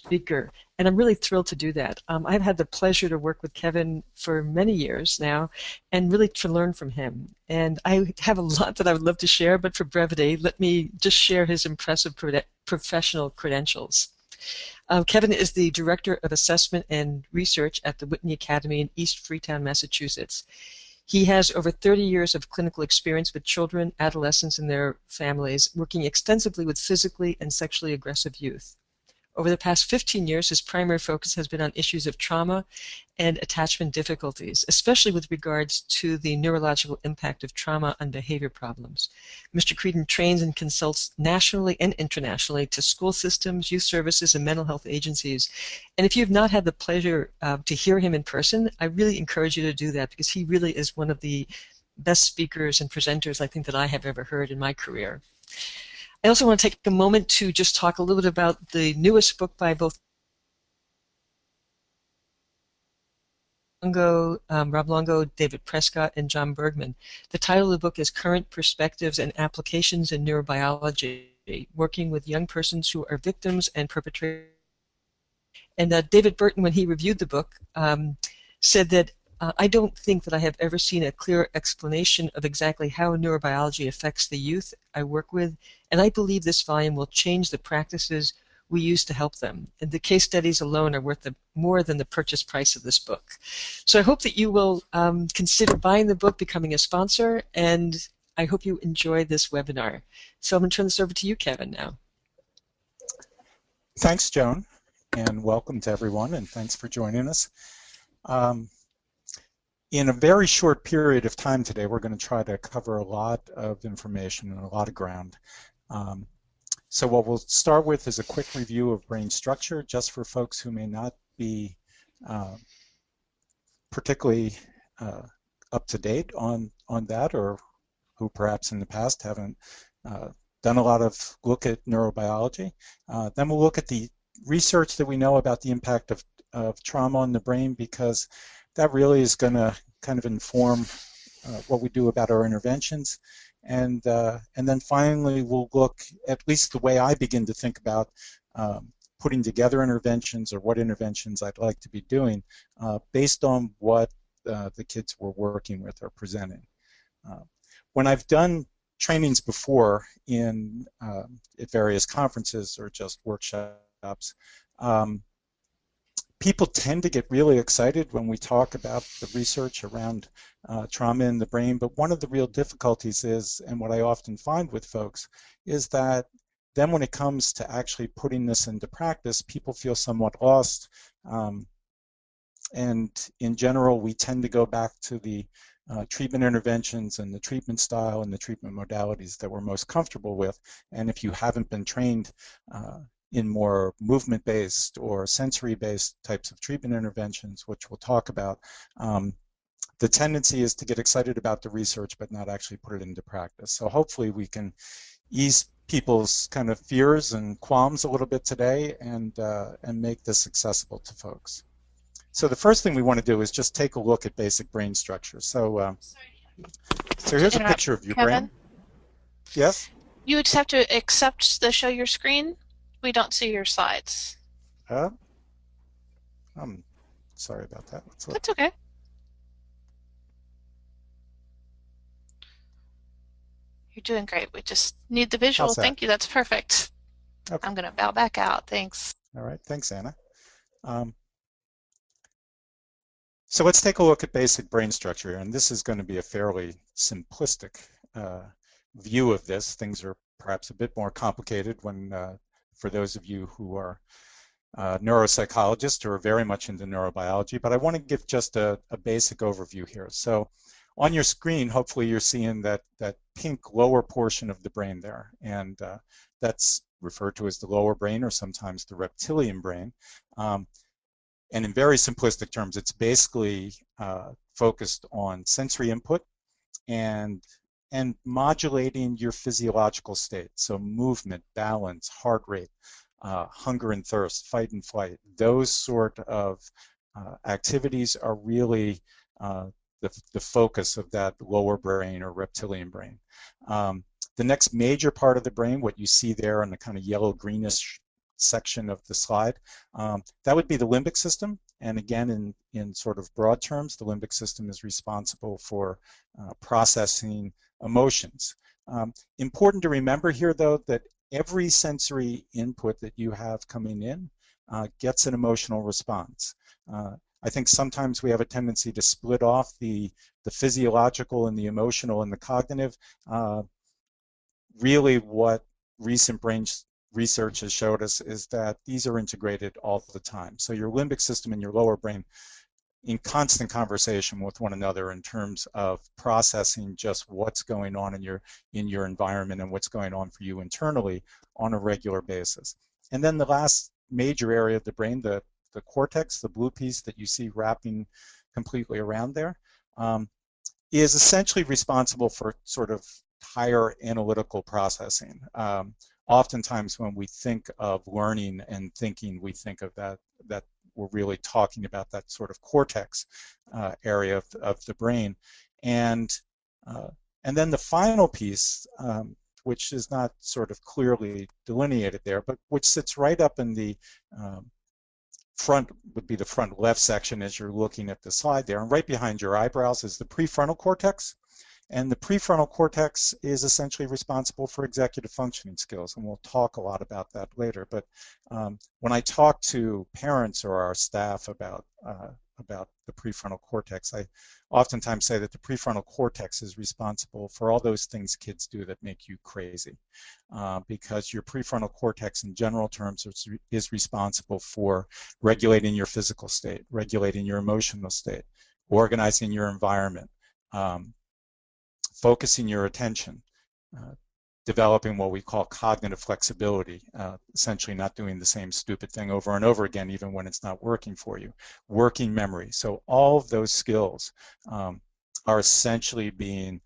speaker, and I'm really thrilled to do that. I've had the pleasure to work with Kevin for many years now and really to learn from him. And I have a lot that I would love to share, but for brevity, let me just share his impressive professional credentials. Kevin is the Director of Assessment and Research at the Whitney Academy in East Freetown, Massachusetts. He has over 30 years of clinical experience with children, adolescents, and their families, working extensively with physically and sexually aggressive youth. Over the past 15 years, his primary focus has been on issues of trauma and attachment difficulties, especially with regards to the neurological impact of trauma on behavior problems. Mr. Creedon trains and consults nationally and internationally to school systems, youth services, and mental health agencies. And if you've not had the pleasure to hear him in person, I really encourage you to do that, because he really is one of the best speakers and presenters I think that I have ever heard in my career. I also want to take a moment to just talk a little bit about the newest book by both Rob Longo, David Prescott, and John Bergman. The title of the book is Current Perspectives and Applications in Neurobiology, Working with Young Persons Who Are Victims and Perpetrators. And David Burton, when he reviewed the book, said that I don't think that I have ever seen a clear explanation of exactly how neurobiology affects the youth I work with, and I believe this volume will change the practices we use to help them. And the case studies alone are worth more than the purchase price of this book. So I hope that you will consider buying the book, becoming a sponsor, and I hope you enjoy this webinar. So I'm going to turn this over to you, Kevin, now. Thanks, Joan, and welcome to everyone, and thanks for joining us. In a very short period of time today, we're going to try to cover a lot of information and a lot of ground. So what we'll start with is a quick review of brain structure, just for folks who may not be particularly up to date on that, or who perhaps in the past haven't done a lot of look at neurobiology. Then we'll look at the research that we know about the impact of trauma on the brain, because that really is going to kind of inform what we do about our interventions. And then finally, we'll look, at least the way I begin to think about putting together interventions, or what interventions I'd like to be doing based on what the kids we're working with are presenting. When I've done trainings before at various conferences or just workshops, people tend to get really excited when we talk about the research around trauma in the brain, but one of the real difficulties is, and what I often find with folks, is that then when it comes to actually putting this into practice, people feel somewhat lost, and in general we tend to go back to the treatment interventions and the treatment style and the treatment modalities that we're most comfortable with. And if you haven't been trained in more movement-based or sensory-based types of treatment interventions, which we'll talk about, the tendency is to get excited about the research but not actually put it into practice. So hopefully we can ease people's kind of fears and qualms a little bit today, and make this accessible to folks. So the first thing we want to do is just take a look at basic brain structure. So here's a picture of your brain. Yes? You would just have to accept the show your screen. We don't see your slides. I'm sorry about that. That's okay. You're doing great. We just need the visual. Thank you. That's perfect. Okay. I'm going to bow back out. Thanks. All right. Thanks, Anna. So let's take a look at basic brain structure, and this is going to be a fairly simplistic view of this. Things are perhaps a bit more complicated when for those of you who are neuropsychologists or are very much into neurobiology, but I want to give just a basic overview here. So on your screen, hopefully you're seeing that pink lower portion of the brain there, and that's referred to as the lower brain, or sometimes the reptilian brain. And in very simplistic terms, it's basically focused on sensory input and modulating your physiological state, so movement, balance, heart rate, hunger and thirst, fight and flight. Those sort of activities are really the focus of that lower brain or reptilian brain. The next major part of the brain, what you see there on the kind of yellow-greenish section of the slide. That would be the limbic system. And again, in sort of broad terms, the limbic system is responsible for processing emotions. Important to remember here, though, that every sensory input that you have coming in gets an emotional response. I think sometimes we have a tendency to split off the physiological and the emotional and the cognitive. Really what recent brain research has showed us is that these are integrated all the time. So your limbic system and your lower brain in constant conversation with one another in terms of processing just what's going on in your environment and what's going on for you internally on a regular basis. And then the last major area of the brain, the cortex, the blue piece that you see wrapping completely around there, is essentially responsible for sort of higher analytical processing. Oftentimes when we think of learning and thinking, we think of that we're really talking about that sort of cortex area of the brain. And then the final piece, which is not sort of clearly delineated there, but which sits right up in the front, would be the front left section as you're looking at the slide there, and right behind your eyebrows is the prefrontal cortex. And the prefrontal cortex is essentially responsible for executive functioning skills, and we'll talk a lot about that later. But when I talk to parents or our staff about the prefrontal cortex, I oftentimes say that the prefrontal cortex is responsible for all those things kids do that make you crazy, because your prefrontal cortex in general terms is responsible for regulating your physical state, regulating your emotional state, organizing your environment, focusing your attention, developing what we call cognitive flexibility, essentially not doing the same stupid thing over and over again even when it's not working for you, working memory. So all of those skills are essentially being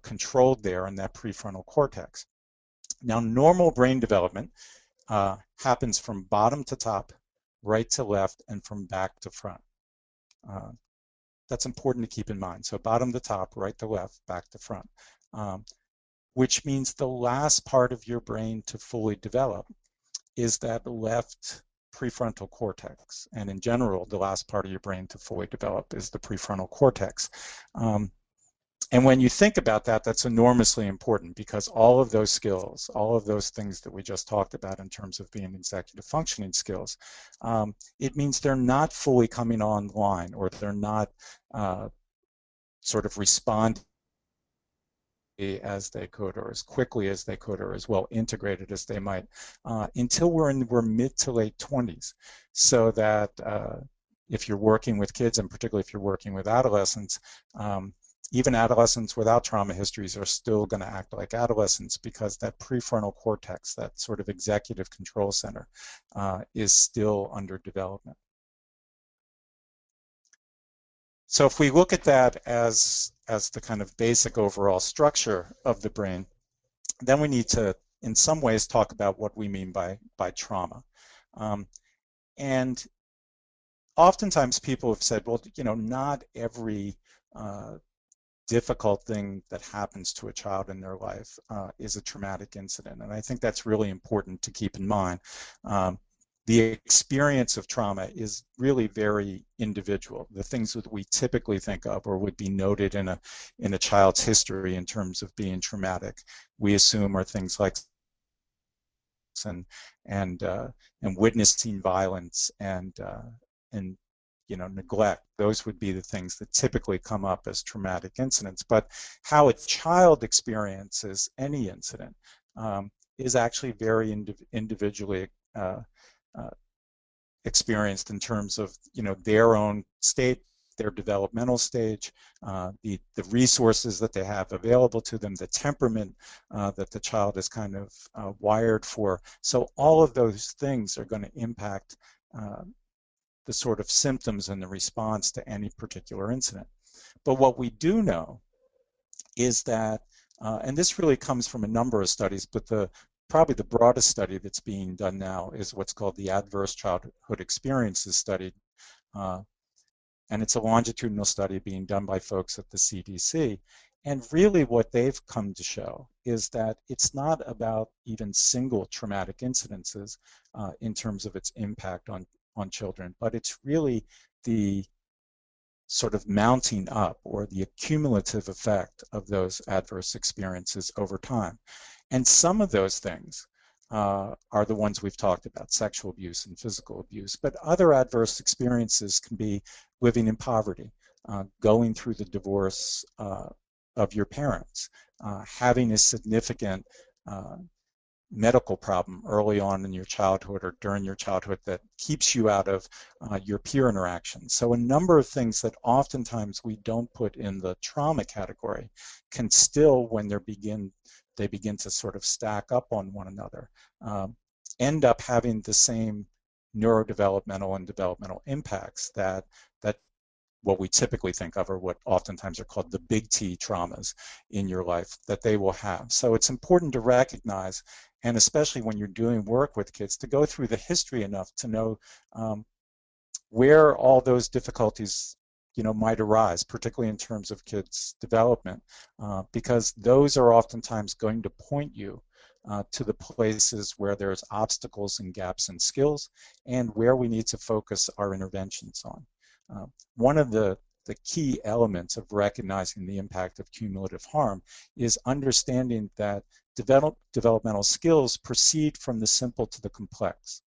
controlled there in that prefrontal cortex. Now, normal brain development happens from bottom to top, right to left, and from back to front. That's important to keep in mind. So bottom to top, right to left, back to front, which means the last part of your brain to fully develop is that left prefrontal cortex. And in general, the last part of your brain to fully develop is the prefrontal cortex. And when you think about that, that's enormously important, because all of those skills, all of those things that we just talked about in terms of being executive functioning skills, it means they're not fully coming online, or they're not sort of responding as they could, or as quickly as they could, or as well integrated as they might, until we're mid to late 20s. So that if you're working with kids, and particularly if you're working with adolescents, even adolescents without trauma histories are still going to act like adolescents, because that prefrontal cortex, that sort of executive control center, is still under development. So if we look at that as the kind of basic overall structure of the brain, then we need to, in some ways, talk about what we mean by trauma. And oftentimes people have said, well, you know, not every difficult thing that happens to a child in their life is a traumatic incident. And I think that's really important to keep in mind. The experience of trauma is really very individual. The things that we typically think of or would be noted in a child's history in terms of being traumatic, we assume are things like and witnessing violence and you know, neglect. Those would be the things that typically come up as traumatic incidents. But how a child experiences any incident is actually very individually experienced in terms of, you know, their own state, their developmental stage, the resources that they have available to them, the temperament that the child is kind of wired for. So all of those things are going to impact the sort of symptoms and the response to any particular incident. But what we do know is that, and this really comes from a number of studies, but probably the broadest study that's being done now is what's called the Adverse Childhood Experiences Study. And it's a longitudinal study being done by folks at the CDC. And really what they've come to show is that it's not about even single traumatic incidences in terms of its impact on children, but it's really the sort of mounting up or the accumulative effect of those adverse experiences over time. And some of those things are the ones we've talked about, sexual abuse and physical abuse, but other adverse experiences can be living in poverty, going through the divorce of your parents, having a significant medical problem early on in your childhood or during your childhood that keeps you out of your peer interaction. So a number of things that oftentimes we don't put in the trauma category can still, when they begin to sort of stack up on one another, end up having the same neurodevelopmental and developmental impacts that what we typically think of, or what oftentimes are called the big T traumas in your life, that they will have. So it's important to recognize, and especially when you're doing work with kids, to go through the history enough to know where all those difficulties might arise, particularly in terms of kids' development, because those are oftentimes going to point you to the places where there's obstacles and gaps in skills and where we need to focus our interventions on. One of the key elements of recognizing the impact of cumulative harm is understanding that developmental skills proceed from the simple to the complex.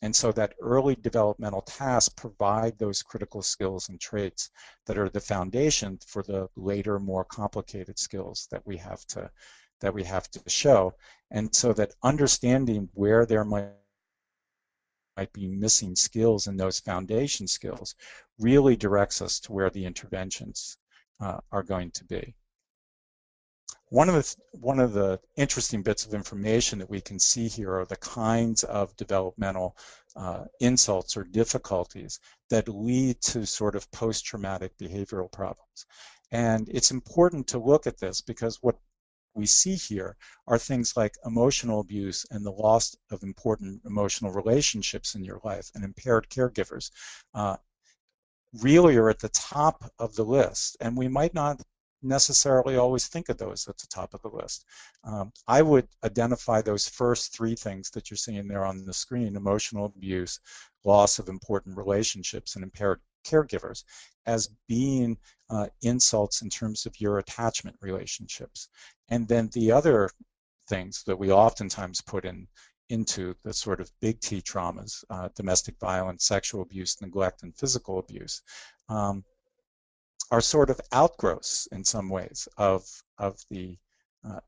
And so that early developmental tasks provide those critical skills and traits that are the foundation for the later, more complicated skills that we have to show. And so that understanding where there might be missing skills in those foundation skills really directs us to where the interventions are going to be. One of the interesting bits of information that we can see here are the kinds of developmental insults or difficulties that lead to sort of post-traumatic behavioral problems. And it's important to look at this because what we see here are things like emotional abuse and the loss of important emotional relationships in your life and impaired caregivers really are at the top of the list, and we might not necessarily always think of those at the top of the list. I would identify those first three things that you're seeing there on the screen: emotional abuse, loss of important relationships, and impaired caregivers, as being insults in terms of your attachment relationships. And then the other things that we oftentimes put into the sort of big T traumas, domestic violence, sexual abuse, neglect, and physical abuse, are sort of outgrowths in some ways of the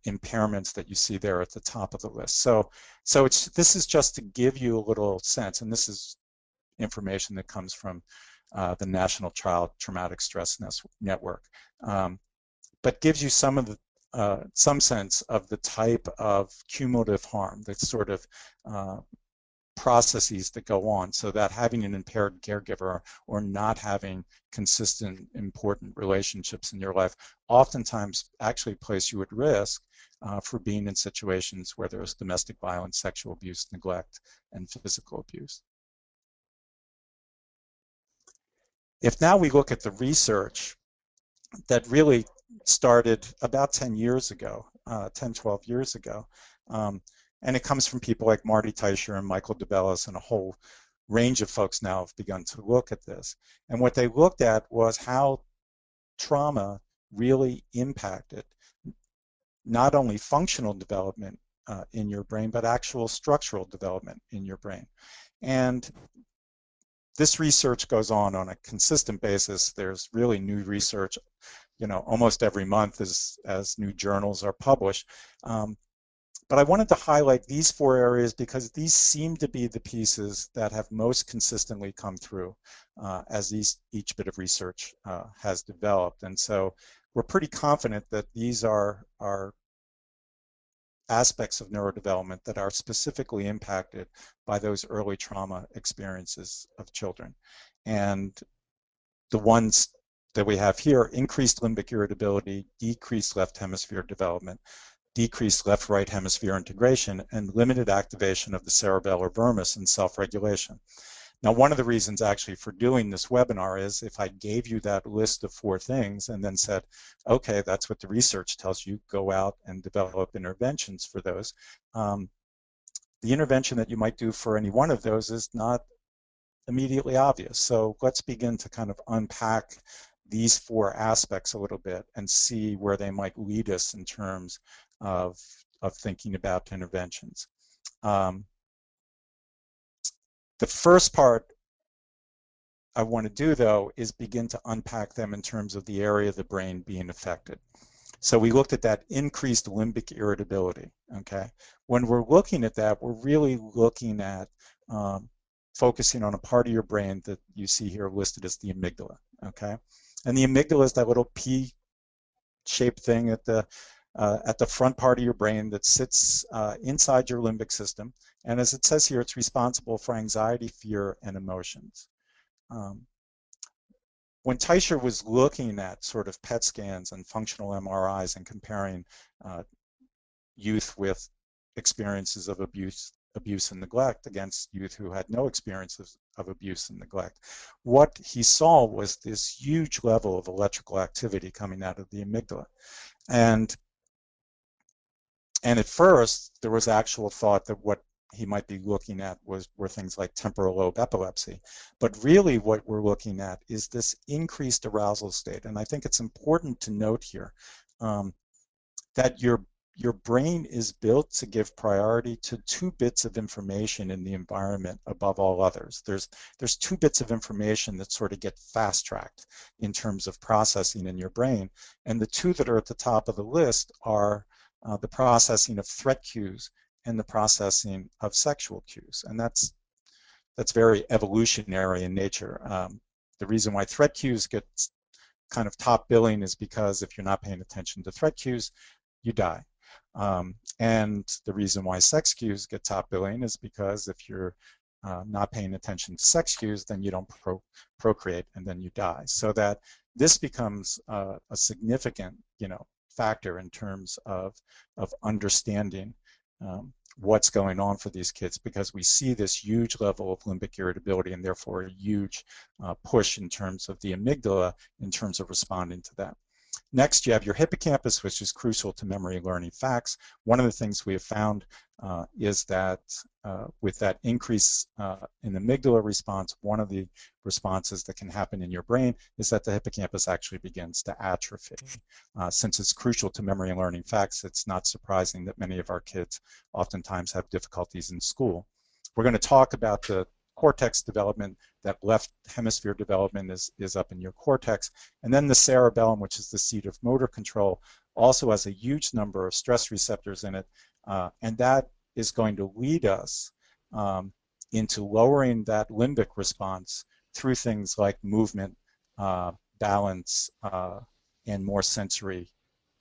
impairments that you see there at the top of the list. So this is just to give you a little sense, and this is information that comes from the National Child Traumatic Stress Network, but gives you some sense of the type of cumulative harm, that sort of processes that go on, so that having an impaired caregiver or not having consistent important relationships in your life oftentimes actually place you at risk for being in situations where there's domestic violence, sexual abuse, neglect, and physical abuse. If now we look at the research that really started about 10 years ago, 10, 12 years ago, and it comes from people like Marty Teicher and Michael DeBellis, and a whole range of folks now have begun to look at this. And what they looked at was how trauma really impacted not only functional development in your brain, but actual structural development in your brain. And this research goes on a consistent basis. There's really new research, almost every month as new journals are published. But I wanted to highlight these four areas because these seem to be the pieces that have most consistently come through as each bit of research has developed. And so we're pretty confident that these are aspects of neurodevelopment that are specifically impacted by those early trauma experiences of children. And the ones that we have here: increased limbic irritability, decreased left hemisphere development, decreased left-right hemisphere integration, and limited activation of the cerebellar vermis and self-regulation. Now, one of the reasons actually for doing this webinar is if I gave you that list of 4 things and then said, okay, that's what the research tells you, go out and develop interventions for those. The intervention that you might do for any one of those is not immediately obvious. So let's begin to kind of unpack these 4 aspects a little bit and see where they might lead us in terms of thinking about interventions. The first part I want to do, though, is begin to unpack them in terms of the area of the brain being affected. So we looked at that increased limbic irritability, okay? When we're looking at that, we're really looking at focusing on a part of your brain that you see here listed as the amygdala, okay? And the amygdala is that little P-shaped thing at the front part of your brain that sits inside your limbic system. And as it says here, it's responsible for anxiety, fear, and emotions. When Teicher was looking at sort of PET scans and functional MRIs and comparing youth with experiences of abuse and neglect against youth who had no experiences of abuse and neglect, what he saw was this huge level of electrical activity coming out of the amygdala. And at first, there was actual thought that what he might be looking at were things like temporal lobe epilepsy. But really what we're looking at is this increased arousal state. And I think it's important to note here that your brain is built to give priority to 2 bits of information in the environment above all others. There's 2 bits of information that sort of get fast-tracked in terms of processing in your brain. And the 2 that are at the top of the list are the processing of threat cues and the processing of sexual cues. And that's very evolutionary in nature. The reason why threat cues get kind of top billing is because if you're not paying attention to threat cues, you die. And the reason why sex cues get top billing is because if you're not paying attention to sex cues, then you don't procreate and then you die. So that this becomes a significant, factor in terms of understanding what's going on for these kids, because we see this huge level of limbic irritability and therefore a huge push in terms of the amygdala in terms of responding to that. Next, you have your hippocampus, which is crucial to memory and learning facts. One of the things we have found is that with that increase in the amygdala response, one of the responses that can happen in your brain is that the hippocampus actually begins to atrophy. Since it's crucial to memory and learning facts, it's not surprising that many of our kids oftentimes have difficulties in school. We're going to talk about the cortex development. That left hemisphere development is up in your cortex. And then the cerebellum, which is the seat of motor control, also has a huge number of stress receptors in it. And that is going to lead us into lowering that limbic response through things like movement, balance, and more sensory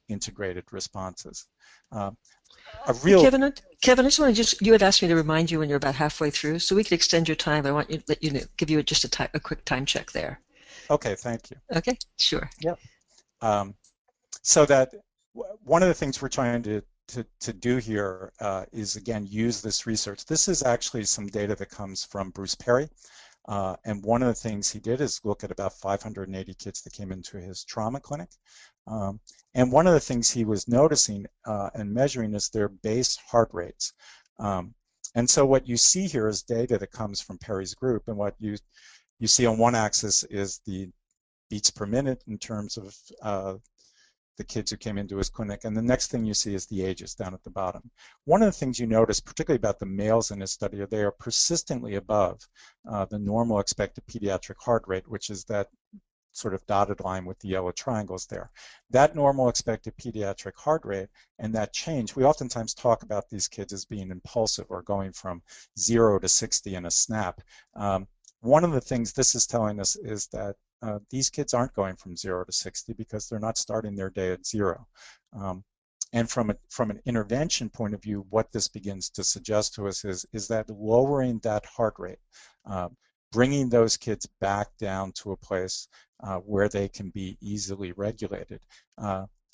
integrated responses. Kevin, I just want to you had asked me to remind you when you're about halfway through, so we could extend your time, but I want to let you know, give you just a quick time check there. Okay, thank you. Okay, sure. Yep. So that one of the things we're trying to do here is, again, use this research. This is actually some data that comes from Bruce Perry. And one of the things he did is look at about 580 kids that came into his trauma clinic. And one of the things he was noticing and measuring is their base heart rates. And so what you see here is data that comes from Perry's group, and what you see on one axis is the beats per minute in terms of the kids who came into his clinic, and the next thing you see is the ages down at the bottom. One of the things you notice, particularly about the males in his study, are they are persistently above the normal expected pediatric heart rate, which is that sort of dotted line with the yellow triangles there. That normal expected pediatric heart rate and that change, we oftentimes talk about these kids as being impulsive or going from 0 to 60 in a snap. One of the things this is telling us is that these kids aren't going from 0 to 60 because they're not starting their day at 0. And from an intervention point of view, what this begins to suggest to us is that lowering that heart rate, bringing those kids back down to a place where they can be easily regulated,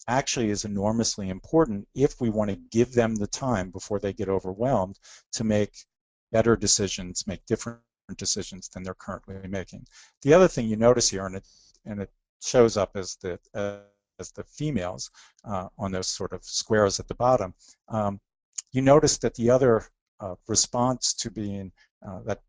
actually is enormously important if we want to give them the time before they get overwhelmed to make better decisions, make different decisions than they're currently making. The other thing you notice here, and it shows up as the females on those sort of squares at the bottom, you notice that the other response to being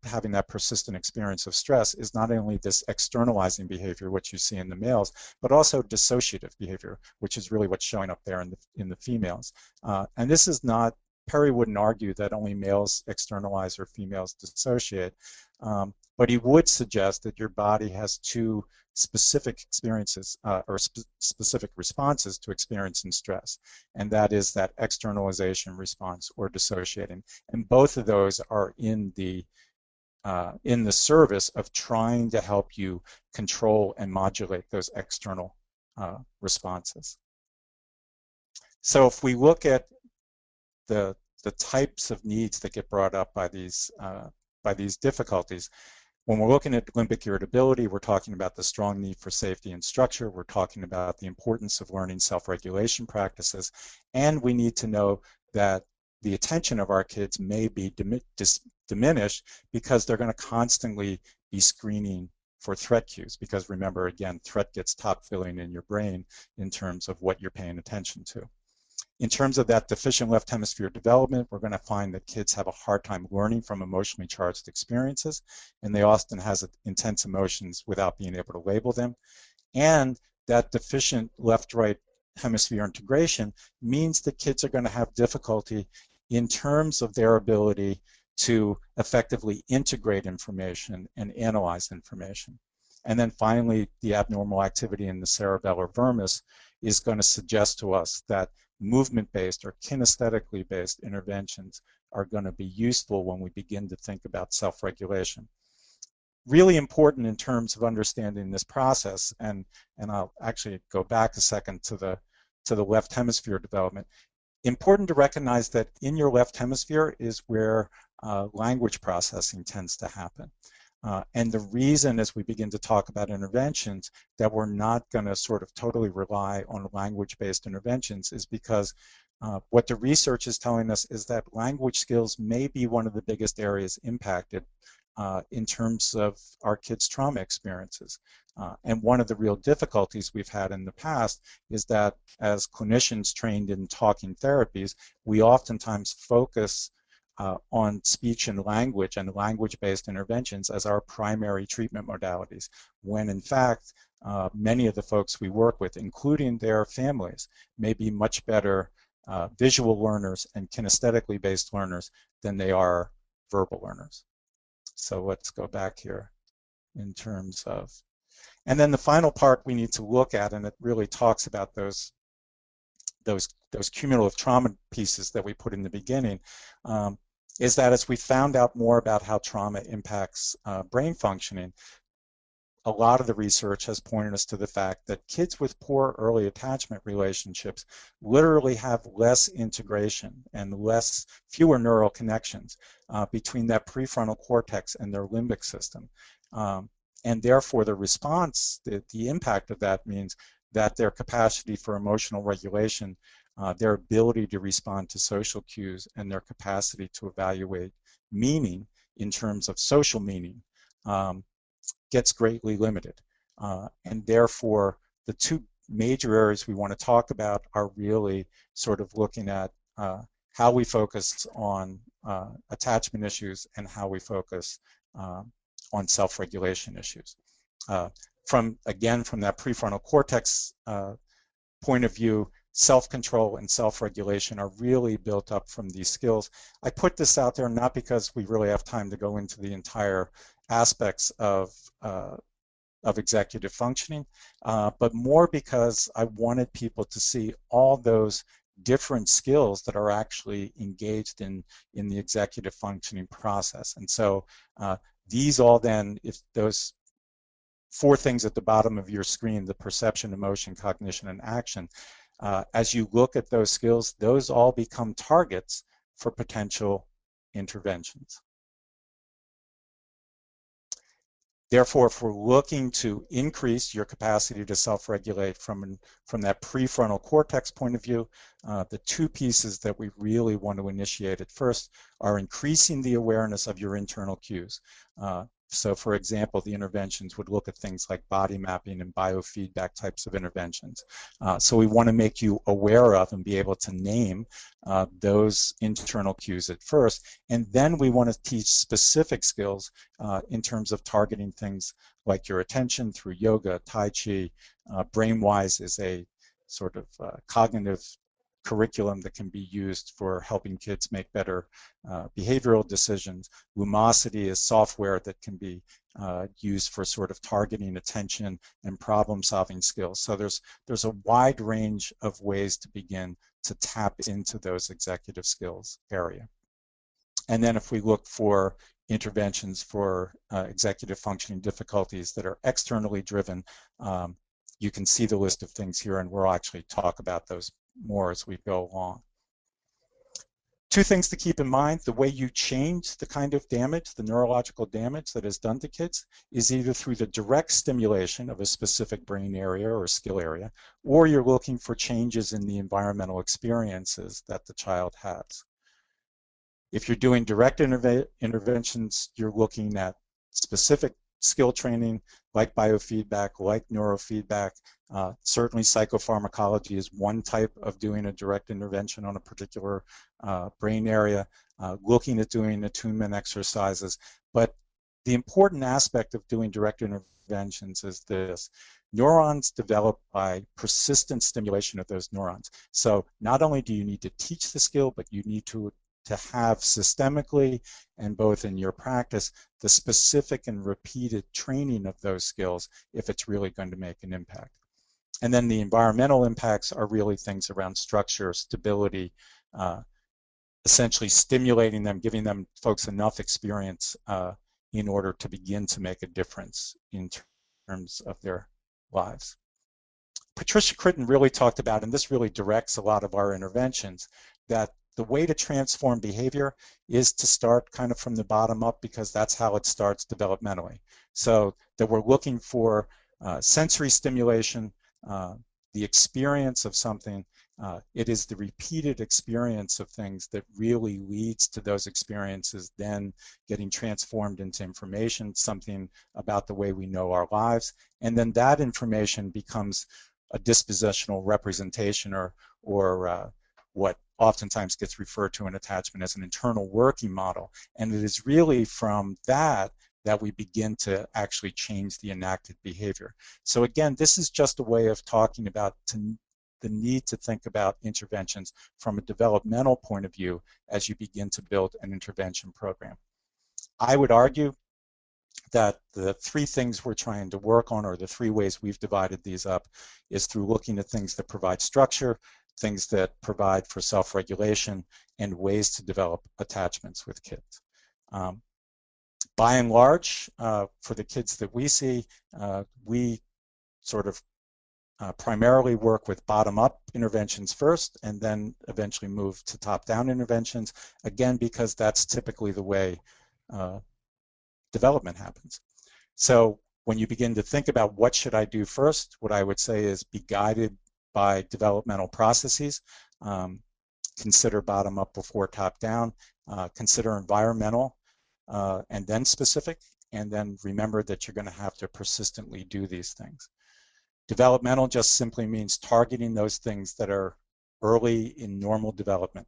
having that persistent experience of stress is not only this externalizing behavior, which you see in the males, but also dissociative behavior, which is really what's showing up there in the females. And this is not, Perry wouldn't argue that only males externalize or females dissociate, but he would suggest that your body has two specific experiences or specific responses to experiencing stress, and that is that externalization response or dissociating. And both of those are in the service of trying to help you control and modulate those external responses. So if we look at the types of needs that get brought up by these difficulties, when we're looking at limbic irritability, we're talking about the strong need for safety and structure. We're talking about the importance of learning self-regulation practices, and we need to know that the attention of our kids may be diminished because they're going to constantly be screening for threat cues, because remember, again, threat gets top filling in your brain in terms of what you're paying attention to. In terms of that deficient left hemisphere development, we're going to find that kids have a hard time learning from emotionally charged experiences, and they often have intense emotions without being able to label them. And that deficient left-right hemisphere integration means that kids are going to have difficulty in terms of their ability to effectively integrate information and analyze information. And then finally, the abnormal activity in the cerebellar vermis is going to suggest to us that movement-based or kinesthetically based interventions are going to be useful when we begin to think about self-regulation. Really important in terms of understanding this process, and I'll actually go back a second to the left hemisphere development. Important to recognize that in your left hemisphere is where language processing tends to happen. And the reason, as we begin to talk about interventions, that we're not going to sort of totally rely on language-based interventions is because what the research is telling us is that language skills may be one of the biggest areas impacted in terms of our kids' trauma experiences. And one of the real difficulties we've had in the past is that as clinicians trained in talking therapies, we oftentimes focus on speech and language-based interventions as our primary treatment modalities, when in fact many of the folks we work with, including their families, may be much better visual learners and kinesthetically based learners than they are verbal learners. So let's go back here in terms of, and then the final part we need to look at, and it really talks about those cumulative trauma pieces that we put in the beginning, is that as we found out more about how trauma impacts brain functioning, a lot of the research has pointed us to the fact that kids with poor early attachment relationships literally have less integration and fewer neural connections between that prefrontal cortex and their limbic system. And therefore the response, the impact of that means that their capacity for emotional regulation, their ability to respond to social cues, and their capacity to evaluate meaning in terms of social meaning gets greatly limited. And therefore, the two major areas we want to talk about are really sort of looking at how we focus on attachment issues and how we focus on self-regulation issues. From that prefrontal cortex point of view, self-control and self-regulation are really built up from these skills. I put this out there not because we really have time to go into the entire aspects of executive functioning, but more because I wanted people to see all those different skills that are actually engaged in the executive functioning process. And so these all then, if those four things at the bottom of your screen, the perception, emotion, cognition, and action, as you look at those skills, those all become targets for potential interventions. Therefore, if we're looking to increase your capacity to self-regulate from that prefrontal cortex point of view, the two pieces that we really want to initiate at first are increasing the awareness of your internal cues. So for example, the interventions would look at things like body mapping and biofeedback types of interventions. So we want to make you aware of and be able to name those internal cues at first, and then we want to teach specific skills in terms of targeting things like your attention through yoga, tai chi. Brainwise is a sort of cognitive curriculum that can be used for helping kids make better behavioral decisions. Lumosity is software that can be used for sort of targeting attention and problem-solving skills. So there's a wide range of ways to begin to tap into those executive skills area. And then if we look for interventions for executive functioning difficulties that are externally driven, you can see the list of things here, and we'll actually talk about those more as we go along. Two things to keep in mind: the way you change the kind of damage, the neurological damage that is done to kids, is either through the direct stimulation of a specific brain area or skill area, or you're looking for changes in the environmental experiences that the child has. If you're doing direct interventions, you're looking at specific skill training like biofeedback, like neurofeedback. Certainly psychopharmacology is one type of doing a direct intervention on a particular brain area, looking at doing attunement exercises. But the important aspect of doing direct interventions is this: neurons develop by persistent stimulation of those neurons. So not only do you need to teach the skill, but you need to have systemically and both in your practice the specific and repeated training of those skills if it's really going to make an impact. And then the environmental impacts are really things around structure, stability, essentially stimulating them, giving them folks enough experience in order to begin to make a difference in terms of their lives. Patricia Critton really talked about, and this really directs a lot of our interventions, that the way to transform behavior is to start kind of from the bottom up, because that's how it starts developmentally. So that we're looking for sensory stimulation, the experience of something. It is the repeated experience of things that really leads to those experiences then getting transformed into information, something about the way we know our lives, and then that information becomes a dispositional representation, or what oftentimes gets referred to in attachment as an internal working model. And it is really from that that we begin to actually change the enacted behavior. So again, this is just a way of talking about the need to think about interventions from a developmental point of view as you begin to build an intervention program. I would argue that the three things we're trying to work on, or the three ways we've divided these up, is through looking at things that provide structure, things that provide for self-regulation, and ways to develop attachments with kids. By and large, for the kids that we see, we sort of primarily work with bottom-up interventions first, and then eventually move to top-down interventions, again, because that's typically the way development happens. So when you begin to think about what should I do first, what I would say is be guided by developmental processes. Consider bottom-up before top-down. Consider environmental and then specific, and then remember that you're going to have to persistently do these things. Developmental just simply means targeting those things that are early in normal development.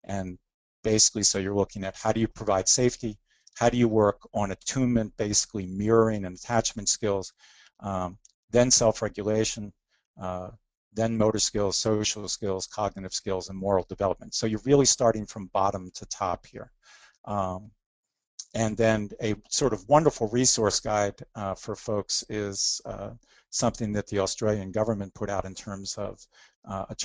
And basically, so you're looking at how do you provide safety, how do you work on attunement, basically mirroring and attachment skills, then self-regulation, then motor skills, social skills, cognitive skills, and moral development. So you're really starting from bottom to top here. And then a sort of wonderful resource guide for folks is something that the Australian government put out in terms of a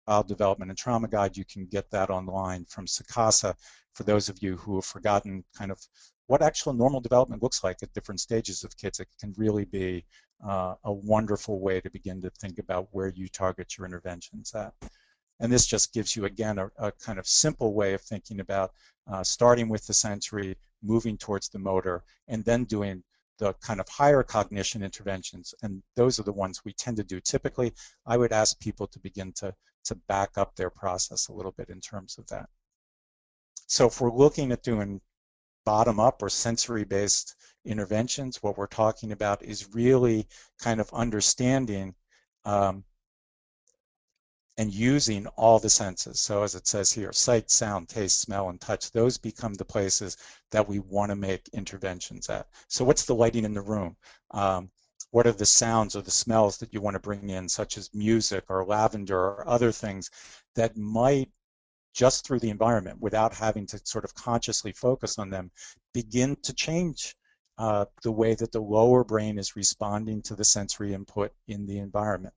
child development and trauma guide. You can get that online from SACASA for those of you who have forgotten kind of what actual normal development looks like at different stages of kids. It can really be a wonderful way to begin to think about where you target your interventions at. And this just gives you, again, a kind of simple way of thinking about starting with the sensory, moving towards the motor, and then doing the kind of higher cognition interventions, and those are the ones we tend to do typically, I would ask people to begin to back up their process a little bit in terms of that. So if we're looking at doing bottom-up or sensory-based interventions, what we're talking about is really kind of understanding and using all the senses. So as it says here, sight, sound, taste, smell, and touch, those become the places that we want to make interventions at. So what's the lighting in the room? What are the sounds or the smells that you want to bring in, such as music or lavender or other things that might, just through the environment, without having to sort of consciously focus on them, begin to change the way that the lower brain is responding to the sensory input in the environment.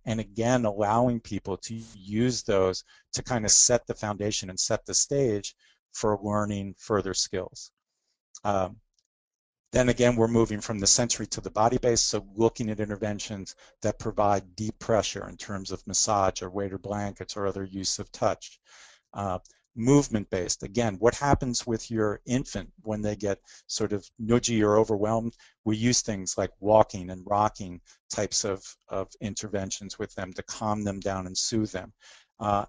And again, allowing people to use those to kind of set the foundation and set the stage for learning further skills. Then again, we're moving from the sensory to the body base, so looking at interventions that provide deep pressure in terms of massage or weighted blankets or other use of touch. Movement-based. Again, what happens with your infant when they get sort of nudgy or overwhelmed? We use things like walking and rocking types of interventions with them to calm them down and soothe them.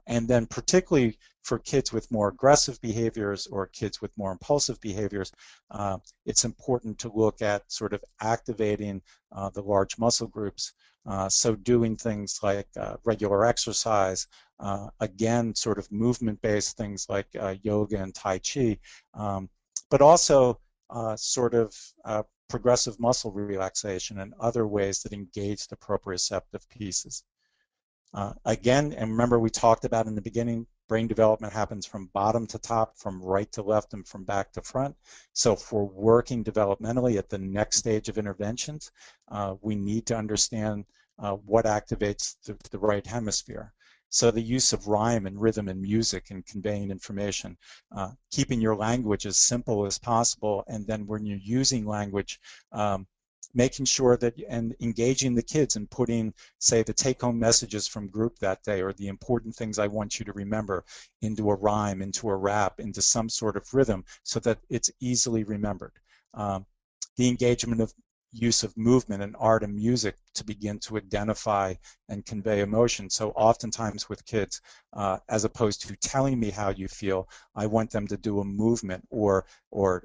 And then particularly for kids with more aggressive behaviors or kids with more impulsive behaviors, it's important to look at sort of activating the large muscle groups. So doing things like regular exercise, again, sort of movement-based things like yoga and Tai Chi, but also sort of progressive muscle relaxation and other ways that engage the proprioceptive pieces. Again, and remember we talked about in the beginning, brain development happens from bottom to top, from right to left, and from back to front. So if we're working developmentally at the next stage of interventions, we need to understand what activates the right hemisphere. So the use of rhyme and rhythm and music and conveying information, keeping your language as simple as possible, and then when you're using language, making sure that, and engaging the kids and putting, say, the take-home messages from group that day or the important things I want you to remember into a rhyme, into a rap, into some sort of rhythm so that it's easily remembered. The engagement of use of movement and art and music to begin to identify and convey emotion. So oftentimes with kids, as opposed to telling me how you feel, I want them to do a movement or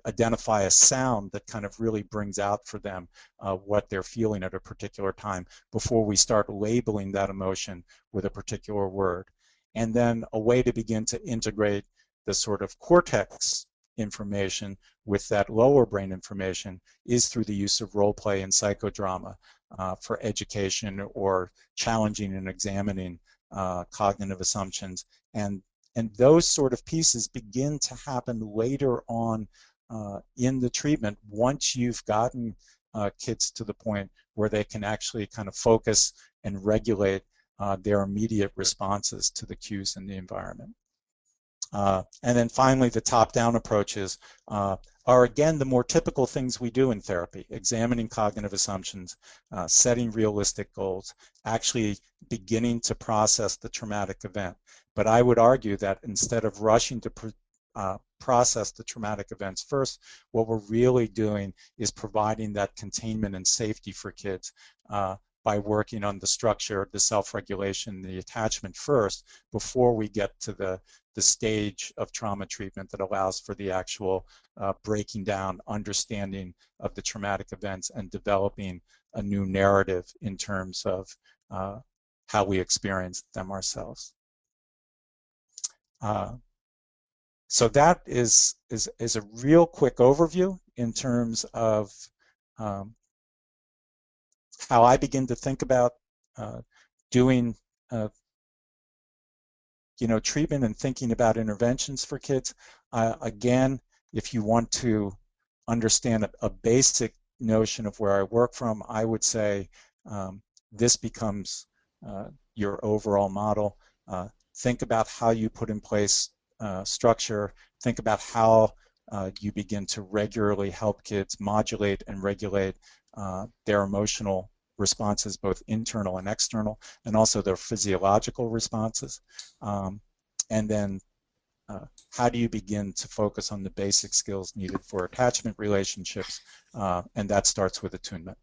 identify a sound that kind of really brings out for them what they're feeling at a particular time before we start labeling that emotion with a particular word. And then a way to begin to integrate the sort of cortex information with that lower brain information is through the use of role play and psychodrama for education or challenging and examining cognitive assumptions. And those sort of pieces begin to happen later on in the treatment once you've gotten kids to the point where they can actually kind of focus and regulate their immediate responses to the cues in the environment. And then finally, the top-down approaches are, again, the more typical things we do in therapy: examining cognitive assumptions, setting realistic goals, actually beginning to process the traumatic event. But I would argue that instead of rushing to process the traumatic events first, what we're really doing is providing that containment and safety for kids by working on the structure, the self-regulation, the attachment first, before we get to the stage of trauma treatment that allows for the actual breaking down, understanding of the traumatic events, and developing a new narrative in terms of how we experience them ourselves. So that is a real quick overview in terms of how I begin to think about doing treatment and thinking about interventions for kids. Again, if you want to understand a basic notion of where I work from, I would say this becomes your overall model. Think about how you put in place structure. Think about how you begin to regularly help kids modulate and regulate their emotional responses, both internal and external, and also their physiological responses. And then how do you begin to focus on the basic skills needed for attachment relationships, and that starts with attunement.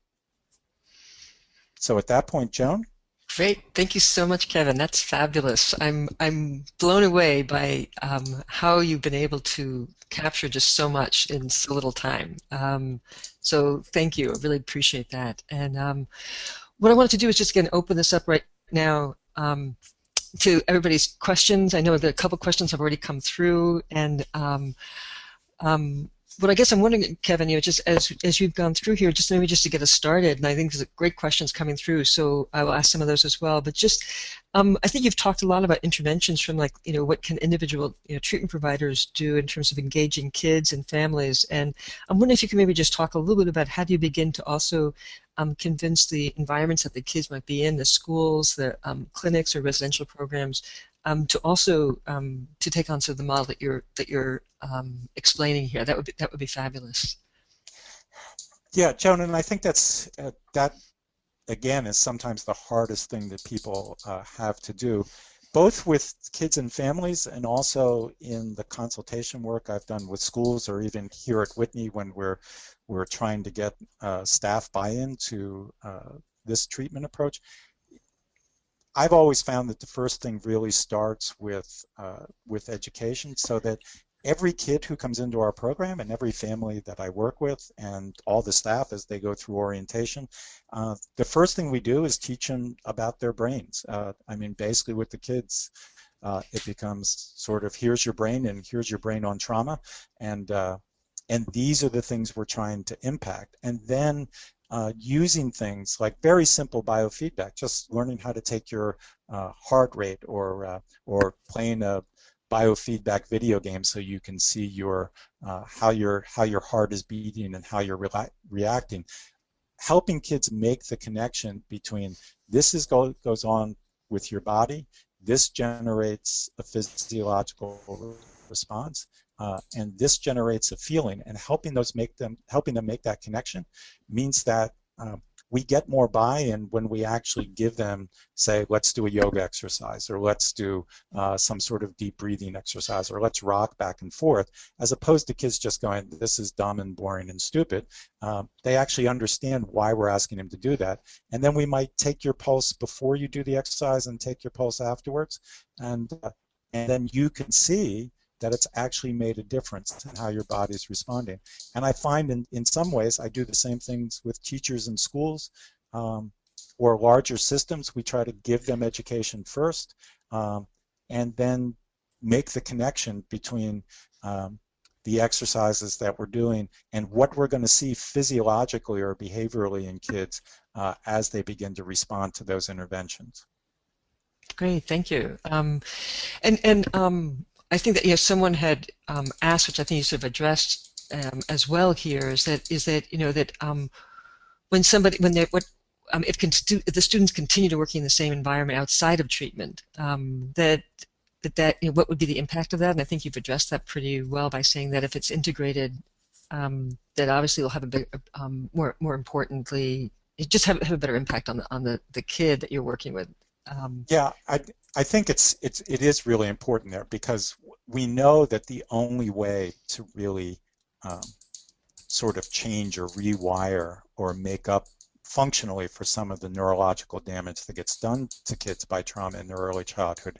So at that point, Joan? Great. Thank you so much, Kevin. That's fabulous. I'm blown away by how you've been able to capture just so much in so little time. So thank you. I really appreciate that. And what I wanted to do is just again open this up right now to everybody's questions. I know that a couple questions have already come through, and but I guess I'm wondering, Kevin, just as you've gone through here, just maybe just to get us started, and I think there's great questions coming through, so I will ask some of those as well. But just, I think you've talked a lot about interventions from what can individual treatment providers do in terms of engaging kids and families, and I'm wondering if you can maybe just talk a little bit about how do you begin to also convince the environments that the kids might be in, the schools, the clinics or residential programs, to also to take on sort of the model that you're explaining here. That would be fabulous. Yeah, Joan, and I think that's that again is sometimes the hardest thing that people have to do, both with kids and families, and also in the consultation work I've done with schools, or even here at Whitney when we're trying to get staff buy-in to this treatment approach. I've always found that the first thing really starts with education, so that every kid who comes into our program and every family that I work with and all the staff as they go through orientation, the first thing we do is teach them about their brains. I mean, basically with the kids, it becomes sort of here's your brain and here's your brain on trauma, and these are the things we're trying to impact. And then using things like very simple biofeedback, just learning how to take your heart rate, or playing a biofeedback video game so you can see your how your heart is beating and how you're reacting. Helping kids make the connection between this goes on with your body, this generates a physiological response, and this generates a feeling, and helping them make that connection means that we get more buy-in when we actually give them, say, let's do a yoga exercise, or let's do some sort of deep breathing exercise, or let's rock back and forth, as opposed to kids just going, this is dumb and boring and stupid. They actually understand why we're asking them to do that. And then we might take your pulse before you do the exercise and take your pulse afterwards, and then you can see that it's actually made a difference in how your body's responding. And I find in some ways I do the same things with teachers in schools, or larger systems. We try to give them education first, and then make the connection between the exercises that we're doing and what we're going to see physiologically or behaviorally in kids as they begin to respond to those interventions. Great, thank you. I think that someone had asked, which I think you sort of addressed as well here, is that when if the students continue to work in the same environment outside of treatment, what would be the impact of that? And I think you've addressed that pretty well by saying that if it's integrated, that obviously will have a big, more importantly, it just have a better impact on the kid that you're working with. Yeah, I think it is really important there, because we know that the only way to really sort of change or rewire or make up functionally for some of the neurological damage that gets done to kids by trauma in their early childhood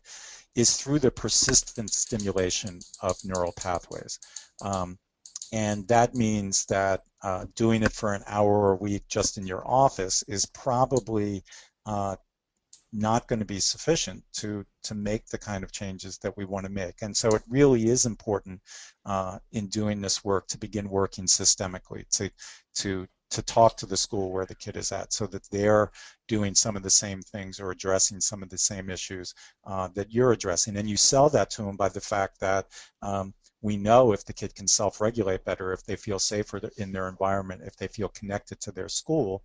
is through the persistent stimulation of neural pathways. And that means that doing it for an hour a week just in your office is probably not going to be sufficient to make the kind of changes that we want to make. And so it really is important in doing this work to begin working systemically, to talk to the school where the kid is at, so that they're doing some of the same things or addressing some of the same issues that you're addressing. And you sell that to them by the fact that we know if the kid can self-regulate better, if they feel safer in their environment, if they feel connected to their school,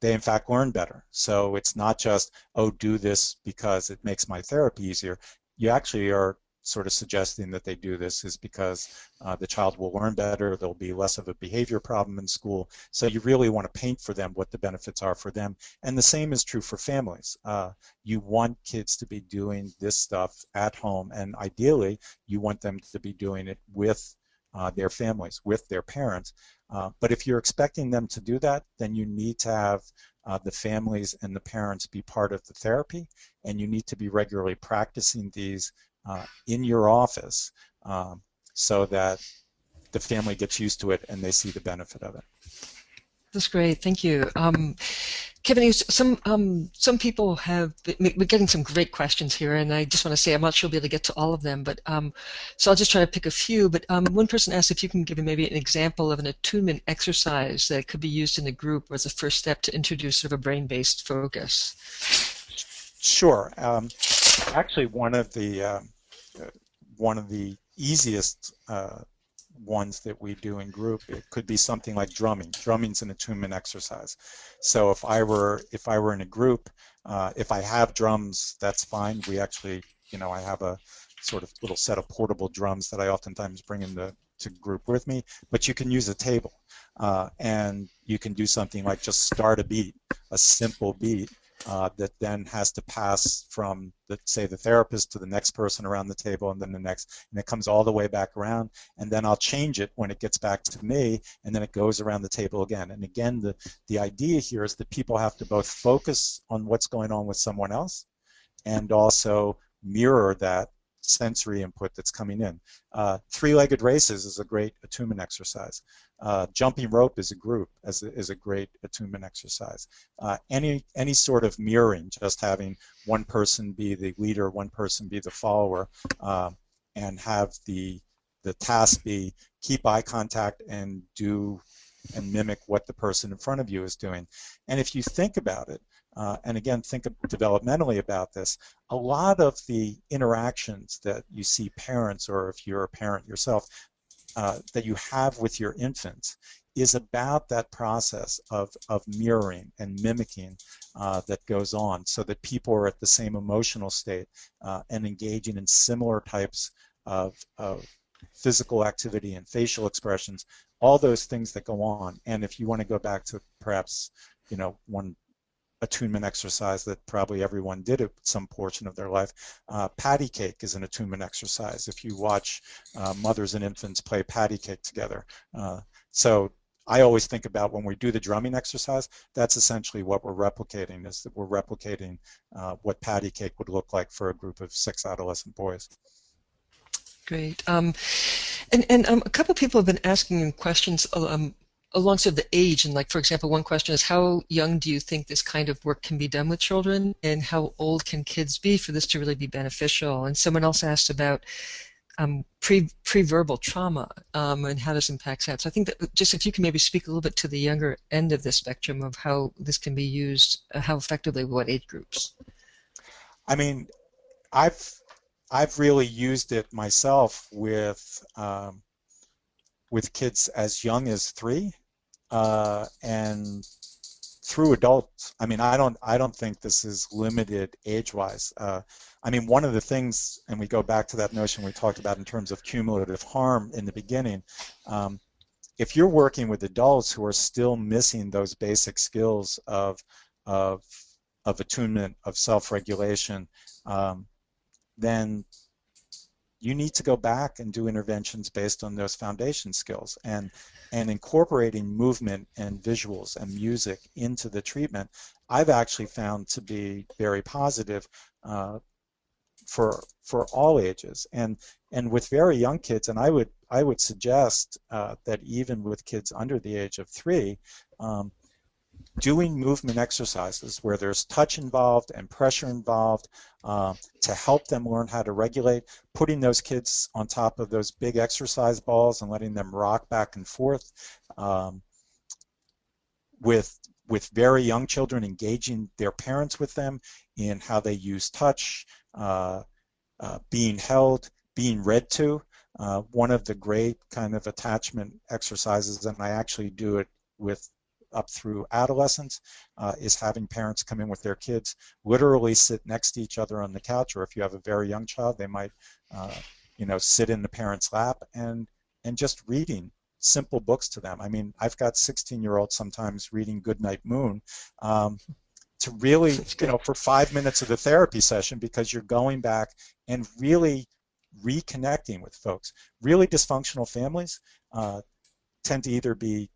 they in fact learn better. So it's not just, oh, do this because it makes my therapy easier. You actually are sort of suggesting that they do this is because the child will learn better, there'll be less of a behavior problem in school. So you really want to paint for them what the benefits are for them. And the same is true for families. You want kids to be doing this stuff at home, and ideally you want them to be doing it with their families, with their parents. But if you're expecting them to do that, then you need to have the families and the parents be part of the therapy, and you need to be regularly practicing these in your office so that the family gets used to it and they see the benefit of it. That's great. Thank you. Kevin, some people we're getting some great questions here, and I just want to say I'm not sure we'll be able to get to all of them, but so I'll just try to pick a few. But one person asked if you can give maybe an example of an attunement exercise that could be used in a group as a first step to introduce sort of a brain-based focus. Sure. Actually, one of the easiest ones that we do in group, it could be something like drumming. Drumming's an attunement exercise. So if I were in a group, if I have drums, that's fine. We actually, I have a sort of little set of portable drums that I oftentimes bring to group with me. But you can use a table, and you can do something like just start a beat, a simple beat. That then has to pass from, say, the therapist to the next person around the table, and then the next, and it comes all the way back around, and then I'll change it when it gets back to me, and then it goes around the table again. And again, the idea here is that people have to both focus on what's going on with someone else and also mirror that sensory input that's coming in. Three-legged races is a great attunement exercise. Jumping rope is a great attunement exercise. Any sort of mirroring, just having one person be the leader, one person be the follower, and have the task be keep eye contact and mimic what the person in front of you is doing. And if you think about it, and again, think developmentally about this, a lot of the interactions that you see parents, or if you're a parent yourself, that you have with your infants is about that process of mirroring and mimicking that goes on, so that people are at the same emotional state and engaging in similar types of physical activity and facial expressions, all those things that go on. And if you want to go back to perhaps, one attunement exercise that probably everyone did at some portion of their life. Patty cake is an attunement exercise. If you watch mothers and infants play patty cake together. So I always think about when we do the drumming exercise, that's essentially what we're replicating, is that we're replicating what patty cake would look like for a group of 6 adolescent boys. Great. And a couple of people have been asking questions alongside the age, and like, for example, one question is, how young do you think this kind of work can be done with children, and how old can kids be for this to really be beneficial? And someone else asked about pre-verbal trauma and how this impacts that. So I think that just if you can maybe speak a little bit to the younger end of the spectrum of how this can be used, how effectively, what age groups? I mean, I've really used it myself with kids as young as 3, and through adults. I mean, I don't think this is limited age-wise. I mean, one of the things, and we go back to that notion we talked about in terms of cumulative harm in the beginning, if you're working with adults who are still missing those basic skills of attunement, of self-regulation, then you need to go back and do interventions based on those foundation skills, and incorporating movement and visuals and music into the treatment, I've actually found to be very positive for all ages, and with very young kids. And I would suggest that even with kids under the age of 3, doing movement exercises where there's touch involved and pressure involved to help them learn how to regulate, putting those kids on top of those big exercise balls and letting them rock back and forth, with very young children, engaging their parents with them in how they use touch, being held, being read to. One of the great kind of attachment exercises, and I actually do it with up through adolescence, is having parents come in with their kids, literally sit next to each other on the couch, or if you have a very young child, they might sit in the parent's lap and just reading simple books to them. I mean, I've got 16-year-olds sometimes reading Goodnight Moon to really, for 5 minutes of the therapy session, because you're going back and really reconnecting with folks. Really dysfunctional families tend to either be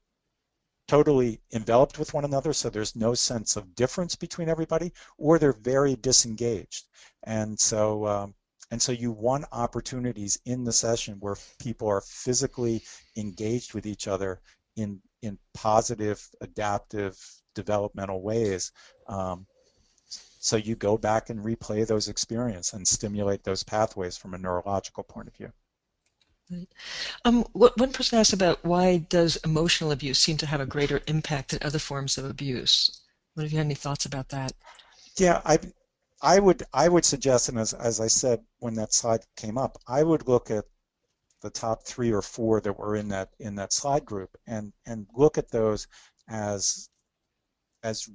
totally enveloped with one another, so there's no sense of difference between everybody, or they're very disengaged. And so you want opportunities in the session where people are physically engaged with each other in positive, adaptive, developmental ways. So you go back and replay those experiences and stimulate those pathways from a neurological point of view. Right. One person asked about why does emotional abuse seem to have a greater impact than other forms of abuse? What have you had any thoughts about that? Yeah, I would suggest, and as I said when that slide came up, I would look at the top 3 or 4 that were in that slide group and look at those as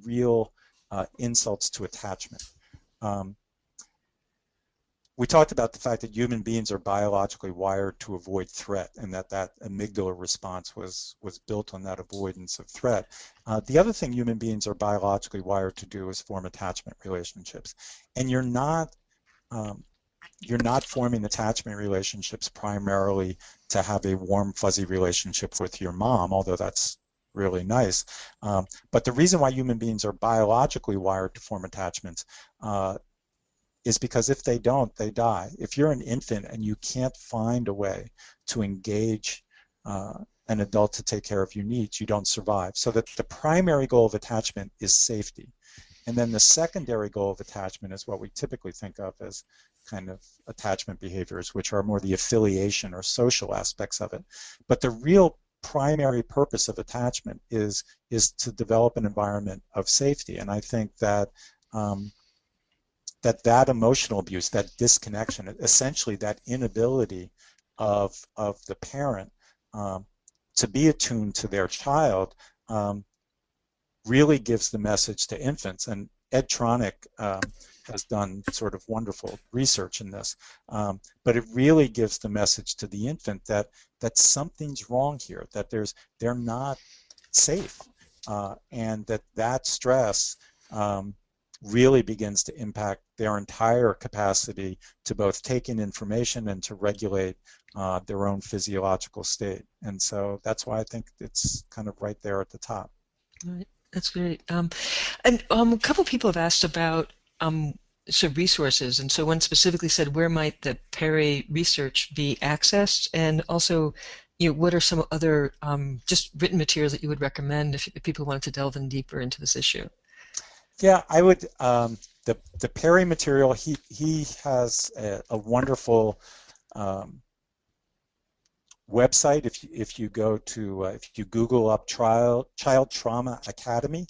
real insults to attachment. We talked about the fact that human beings are biologically wired to avoid threat, and that amygdala response was built on that avoidance of threat. The other thing human beings are biologically wired to do is form attachment relationships, and you're not forming attachment relationships primarily to have a warm, fuzzy relationship with your mom, although that's really nice. But the reason why human beings are biologically wired to form attachments is because if they don't, they die. If you're an infant and you can't find a way to engage an adult to take care of your needs, you don't survive. So that the primary goal of attachment is safety. And then the secondary goal of attachment is what we typically think of as kind of attachment behaviors, which are more the affiliation or social aspects of it. But the real primary purpose of attachment is to develop an environment of safety. And I think that that emotional abuse, that disconnection, essentially that inability of the parent to be attuned to their child, really gives the message to infants. And Ed Tronick has done sort of wonderful research in this, but it really gives the message to the infant that something's wrong here, that they're not safe, and that stress really begins to impact their entire capacity to both take in information and to regulate their own physiological state. And so that's why I think it's kind of right there at the top. Right. That's great. And a couple of people have asked about sort of resources, and so one specifically said, where might the Perry research be accessed? And also, what are some other just written materials that you would recommend if people wanted to delve in deeper into this issue? Yeah, I would. The Perry material. He has a wonderful website. If you go to if you Google up Child Trauma Academy,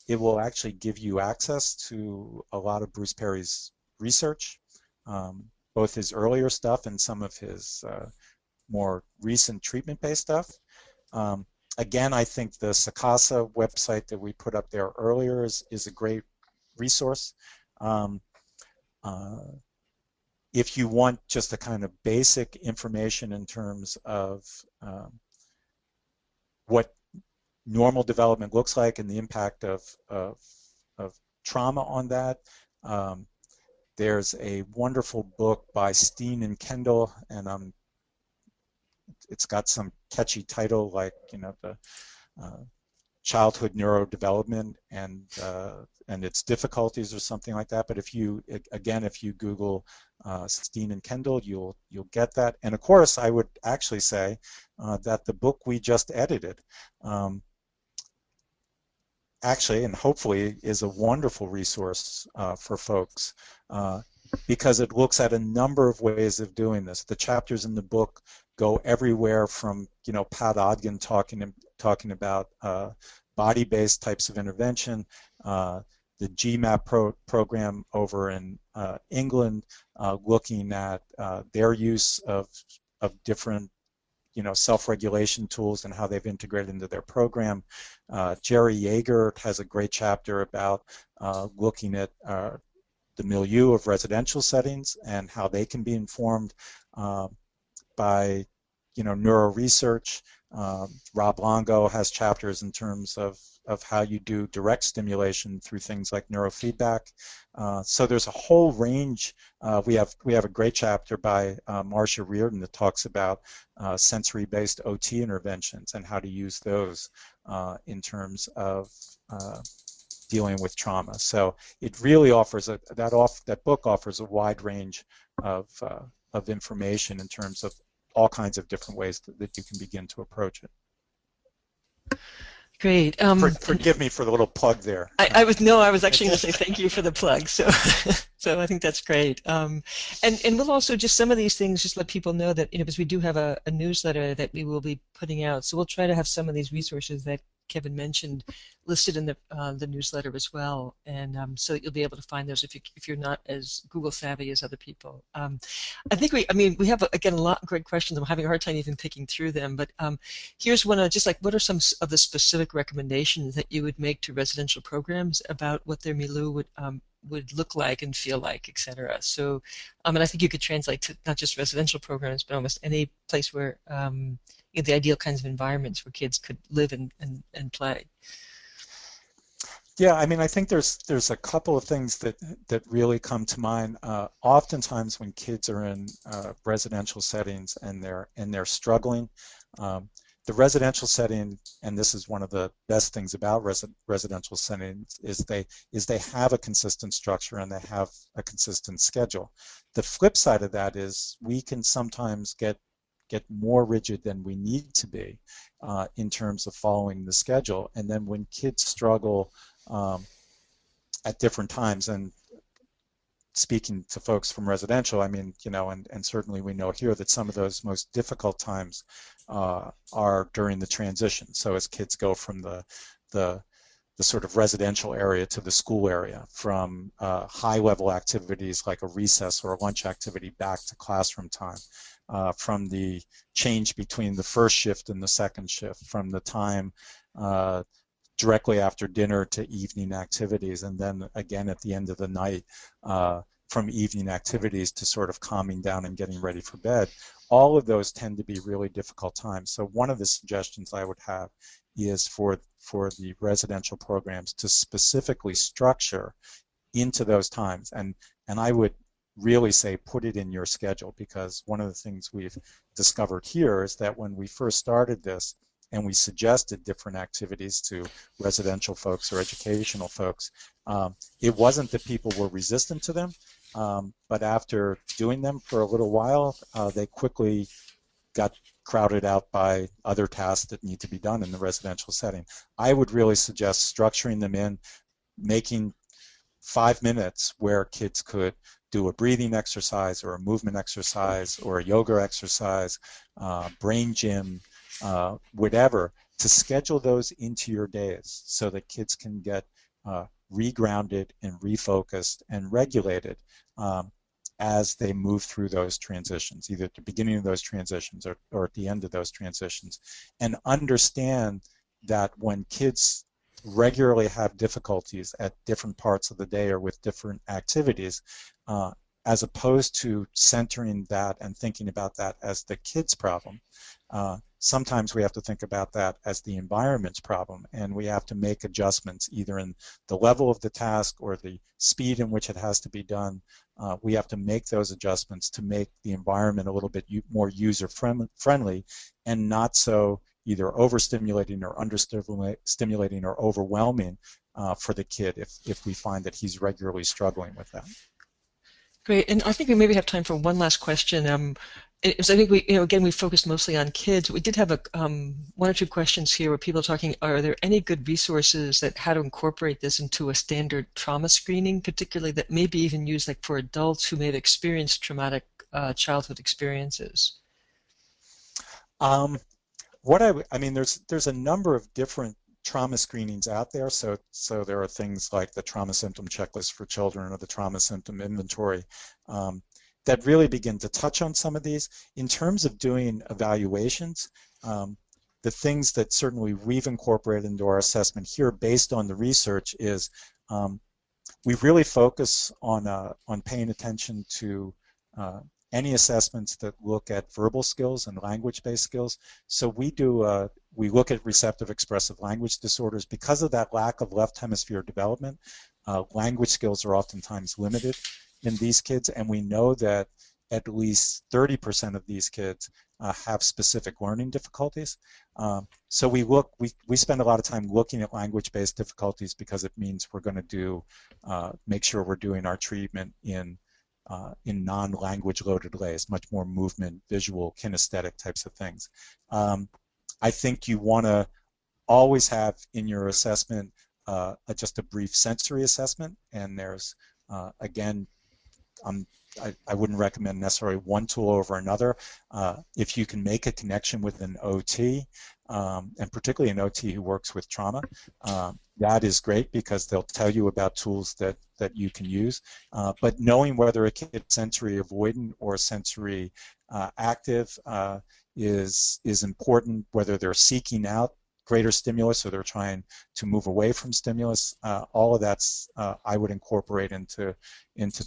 it will actually give you access to a lot of Bruce Perry's research, both his earlier stuff and some of his more recent treatment-based stuff. Again, I think the SACASA website that we put up there earlier is a great resource. If you want just a kind of basic information in terms of what normal development looks like and the impact of trauma on that, there's a wonderful book by Steen and Kendall, and it's got some catchy title like the childhood neurodevelopment and its difficulties or something like that. But if you Google Steen and Kendall, you'll get that. And of course, I would actually say that the book we just edited actually and hopefully is a wonderful resource for folks because it looks at a number of ways of doing this. The chapters in the book go everywhere from Pat Ogden talking about body-based types of intervention, the GMAP program over in England, looking at their use of different self-regulation tools and how they've integrated into their program. Jerry Yeager has a great chapter about looking at the milieu of residential settings and how they can be informed by neuro research. Rob Longo has chapters in terms of how you do direct stimulation through things like neurofeedback. So there's a whole range. We have a great chapter by Marcia Reardon that talks about sensory-based OT interventions and how to use those in terms of dealing with trauma. So it really offers that book offers a wide range of information in terms of all kinds of different ways that you can begin to approach it. Great. Forgive me for the little plug there. I was actually going to say thank you for the plug. So, so I think that's great. And we'll also just some of these things just let people know that because we do have a newsletter that we will be putting out. So we'll try to have some of these resources that Kevin mentioned listed in the newsletter as well, and so you'll be able to find those if you're not as Google savvy as other people. I think we have again a lot of great questions. I'm having a hard time even picking through them, but here's one just like what are some of the specific recommendations that you would make to residential programs about what their milieu would look like and feel like, etc. So, and I think you could translate to not just residential programs, but almost any place where the ideal kinds of environments where kids could live and play. Yeah, I think there's a couple of things that really come to mind. Oftentimes, when kids are in residential settings and they're struggling, the residential setting, and this is one of the best things about residential settings, is they have a consistent structure and they have a consistent schedule. The flip side of that is we can sometimes get more rigid than we need to be in terms of following the schedule. And then when kids struggle at different times, and speaking to folks from residential, and certainly we know here that some of those most difficult times are during the transition. So as kids go from the sort of residential area to the school area, from high-level activities like a recess or a lunch activity back to classroom time, from the change between the first shift and the second shift, from the time directly after dinner to evening activities, and then again at the end of the night from evening activities to sort of calming down and getting ready for bed. All of those tend to be really difficult times. So one of the suggestions I would have is for the residential programs to specifically structure into those times, and I would really say put it in your schedule, because one of the things we've discovered here is that when we first started this and we suggested different activities to residential folks or educational folks, it wasn't that people were resistant to them, but after doing them for a little while, they quickly got crowded out by other tasks that need to be done in the residential setting. I would really suggest structuring them in, making 5 minutes where kids could do a breathing exercise or a movement exercise or a yoga exercise, brain gym, whatever, to schedule those into your days so that kids can get re-grounded and refocused and regulated as they move through those transitions, either at the beginning of those transitions or at the end of those transitions, and understand that when kids regularly have difficulties at different parts of the day or with different activities, as opposed to centering that and thinking about that as the kid's problem, sometimes we have to think about that as the environment's problem, and we have to make adjustments either in the level of the task or the speed in which it has to be done. We have to make those adjustments to make the environment a little bit more user-friendly and not so either overstimulating or understimulating or overwhelming for the kid if we find that he's regularly struggling with that. Great, and I think we maybe have time for one last question. So I think we, again, we focused mostly on kids. We did have one or two questions here where people are talking, are there any good resources that how to incorporate this into a standard trauma screening, particularly that may be even used like for adults who may have experienced traumatic childhood experiences? There's a number of different trauma screenings out there. So there are things like the trauma symptom checklist for children or the trauma symptom inventory that really begin to touch on some of these. In terms of doing evaluations, the things that certainly we've incorporated into our assessment here based on the research is we really focus on paying attention to any assessments that look at verbal skills and language-based skills. So we look at receptive expressive language disorders. Because of that lack of left hemisphere development, language skills are oftentimes limited in these kids, and we know that at least 30% of these kids have specific learning difficulties. So we spend a lot of time looking at language-based difficulties because it means we're going to make sure we're doing our treatment in non-language loaded ways, much more movement, visual, kinesthetic types of things. I think you want to always have in your assessment just a brief sensory assessment, and there's again, I wouldn't recommend necessarily one tool over another. If you can make a connection with an OT, and particularly an OT who works with trauma, that is great because they'll tell you about tools that you can use. But knowing whether a kid is sensory avoidant or sensory active is important, whether they're seeking out greater stimulus or they're trying to move away from stimulus. All of that's I would incorporate into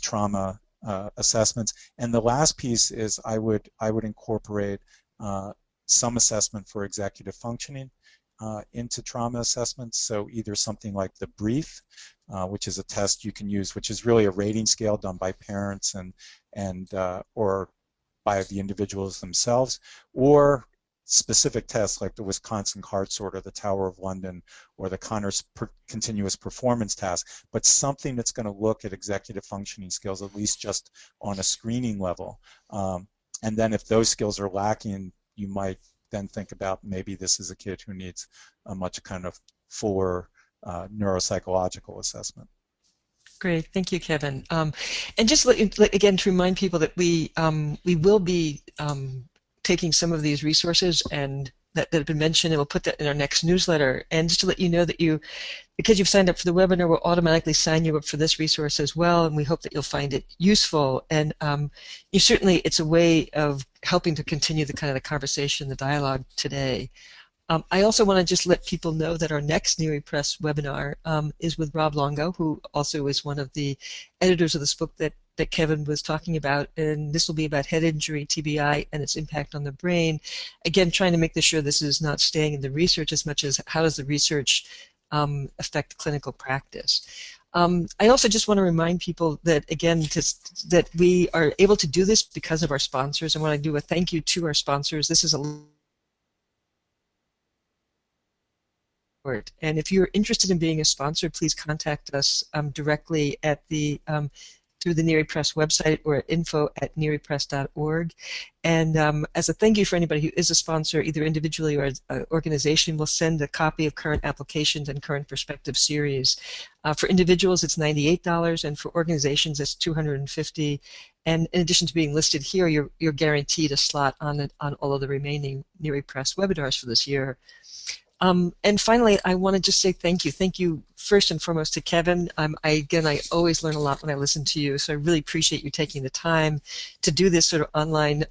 trauma assessments. And the last piece is I would incorporate some assessment for executive functioning into trauma assessments. So either something like the brief, which is a test you can use, which is really a rating scale done by parents and or by the individuals themselves, or specific tests like the Wisconsin Card Sorter, the Tower of London, or the Conners Continuous Performance Task, but something that's going to look at executive functioning skills, at least just on a screening level. And then if those skills are lacking, you might then think about maybe this is a kid who needs a much kind of fuller neuropsychological assessment. Great, thank you, Kevin. And just again to remind people that we will be taking some of these resources and that have been mentioned, and we'll put that in our next newsletter. And just to let you know that because you've signed up for the webinar, we'll automatically sign you up for this resource as well, and we hope that you'll find it useful. And it's a way of helping to continue the conversation, the dialogue today. I also want to just let people know that our next Neuro Press webinar is with Rob Longo, who also is one of the editors of this book that Kevin was talking about, and this will be about head injury, TBI, and its impact on the brain. Again, trying to make sure this is not staying in the research as much as how does the research affect clinical practice. I also just want to remind people that, again, that we are able to do this because of our sponsors. I want to do a thank you to our sponsors. This is and if you're interested in being a sponsor, please contact us directly at through the Neuro Press website or at info@neuropress.org. And as a thank you for anybody who is a sponsor, either individually or as an organization, we'll send a copy of current applications and current perspective series. For individuals, it's $98, and for organizations, it's $250. And in addition to being listed here, you're guaranteed a slot on all of the remaining Neuro Press webinars for this year. And finally, I want to just say thank you. Thank you first and foremost to Kevin. I always learn a lot when I listen to you, so I really appreciate you taking the time to do this sort of online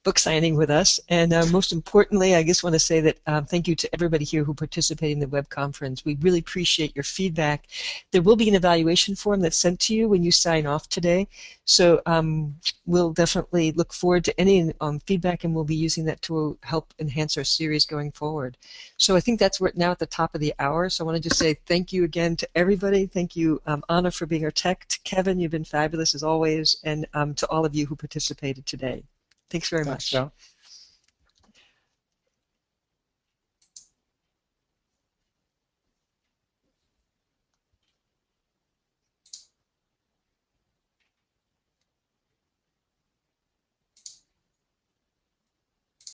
book signing with us. And most importantly, I just want to say that thank you to everybody here who participated in the web conference. We really appreciate your feedback. There will be an evaluation form that's sent to you when you sign off today. So we'll definitely look forward to any feedback, and we'll be using that to help enhance our series going forward. So I think we're now at the top of the hour. So I want to just say thank you again to everybody. Thank you, Anna, for being our tech. To Kevin, you've been fabulous as always, and to all of you who participated today. Thanks very much. Joe.